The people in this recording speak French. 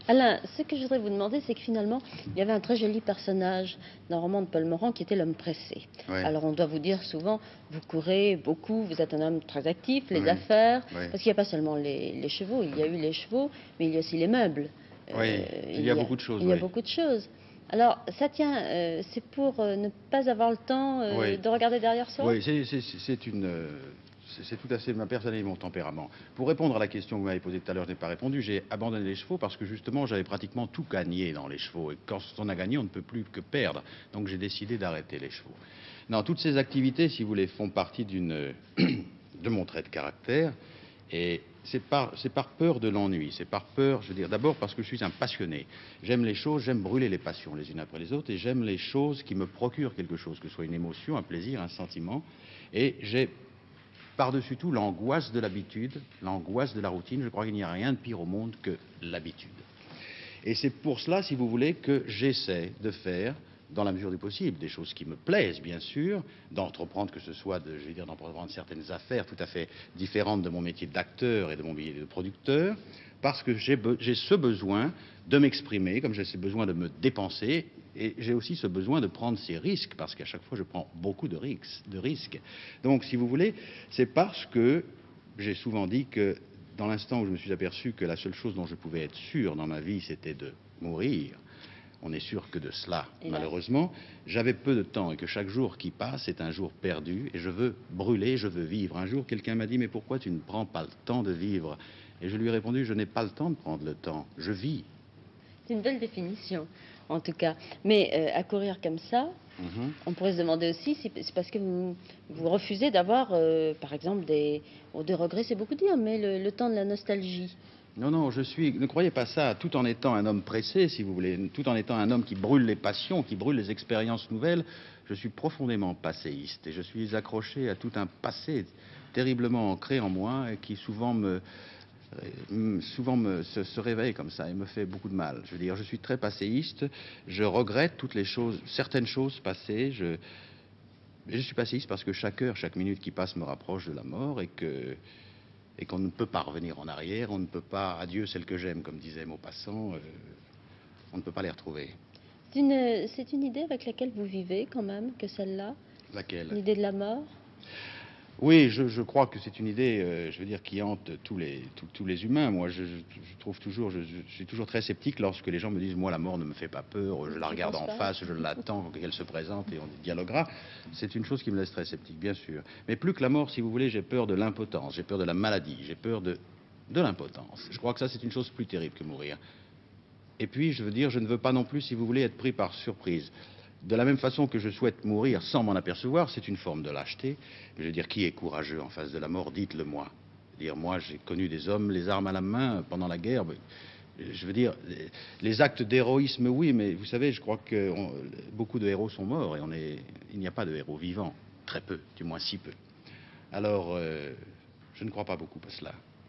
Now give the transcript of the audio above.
Alain, ce que je voudrais vous demander, c'est que finalement, il y avait un très joli personnage dans le roman de Paul Morand qui était l'homme pressé. Oui, Alors on doit vous dire souvent, vous courez beaucoup, vous êtes un homme très actif, les oui, affaires, oui. parce qu'il n'y a pas seulement les chevaux, il y a eu les chevaux, mais il y a aussi les meubles. Oui, il y a beaucoup de choses, Il y a oui. beaucoup de choses. Alors ça tient, c'est pour ne pas avoir le temps Oui, de regarder derrière soi? oui, c'est tout à fait ma personnalité et mon tempérament. Pour répondre à la question que vous m'avez posée tout à l'heure, je n'ai pas répondu. J'ai abandonné les chevaux parce que justement, j'avais pratiquement tout gagné dans les chevaux. Et quand on a gagné, on ne peut plus que perdre. Donc j'ai décidé d'arrêter les chevaux. Non, toutes ces activités, si vous voulez, font partie de mon trait de caractère. Et c'est par peur de l'ennui, c'est par peur, je veux dire, d'abord parce que je suis un passionné. J'aime les choses, j'aime brûler les passions les unes après les autres, et j'aime les choses qui me procurent quelque chose, que ce soit une émotion, un plaisir, un sentiment. Et j'ai par-dessus tout l'angoisse de l'habitude, l'angoisse de la routine. Je crois qu'il n'y a rien de pire au monde que l'habitude. Et c'est pour cela, si vous voulez, que j'essaie de faire, dans la mesure du possible, des choses qui me plaisent, bien sûr, d'entreprendre, que ce soit je vais dire, d'entreprendre certaines affaires tout à fait différentes de mon métier d'acteur et de mon métier de producteur, parce que j'ai ce besoin de m'exprimer, comme j'ai ce besoin de me dépenser, et j'ai aussi ce besoin de prendre ces risques, parce qu'à chaque fois, je prends beaucoup de risques. Donc, si vous voulez, c'est parce que j'ai souvent dit que dans l'instant où je me suis aperçu que la seule chose dont je pouvais être sûr dans ma vie, c'était de mourir, on n'est sûr que de cela, malheureusement, j'avais peu de temps et que chaque jour qui passe est un jour perdu et je veux brûler, je veux vivre. Un jour, quelqu'un m'a dit, mais pourquoi tu ne prends pas le temps de vivre? Et je lui ai répondu, je n'ai pas le temps de prendre le temps, je vis. C'est une belle définition, en tout cas. Mais à courir comme ça, on pourrait se demander aussi si c'est parce que vous refusez d'avoir, par exemple, des regrets, c'est beaucoup dire, mais le temps de la nostalgie. Non, non, ne croyez pas ça, tout en étant un homme pressé, si vous voulez, tout en étant un homme qui brûle les passions, qui brûle les expériences nouvelles, je suis profondément passéiste et je suis accroché à tout un passé terriblement ancré en moi et qui se réveille comme ça et me fait beaucoup de mal. Je veux dire, je suis très passéiste, je regrette toutes les choses, certaines choses passées, mais je suis passéiste parce que chaque heure, chaque minute qui passe me rapproche de la mort et qu'on ne peut pas revenir en arrière, on ne peut pas, adieu celle que j'aime, comme disait Maupassant, on ne peut pas les retrouver. C'est une idée avec laquelle vous vivez quand même, que celle-là, Laquelle? l'idée de la mort. Oui, je crois que c'est une idée, je veux dire, qui hante tous les humains. Moi, trouve toujours, je suis toujours très sceptique lorsque les gens me disent, moi, la mort ne me fait pas peur, je la Je regarde pense en pas. face, je l'attends qu'elle se présente et on dialoguera. C'est une chose qui me laisse très sceptique, bien sûr. Mais plus que la mort, si vous voulez, j'ai peur de l'impotence, j'ai peur de la maladie, j'ai peur de l'impotence. Je crois que ça, c'est une chose plus terrible que mourir. Et puis, je veux dire, je ne veux pas non plus, si vous voulez, être pris par surprise. De la même façon que je souhaite mourir sans m'en apercevoir, c'est une forme de lâcheté. Je veux dire, qui est courageux en face de la mort? Dites-le moi. Dire, moi, j'ai connu des hommes, les armes à la main, pendant la guerre. Je veux dire, les actes d'héroïsme, oui, mais vous savez, je crois que beaucoup de héros sont morts et il n'y a pas de héros vivants. Très peu, du moins si peu. Alors, je ne crois pas beaucoup à cela.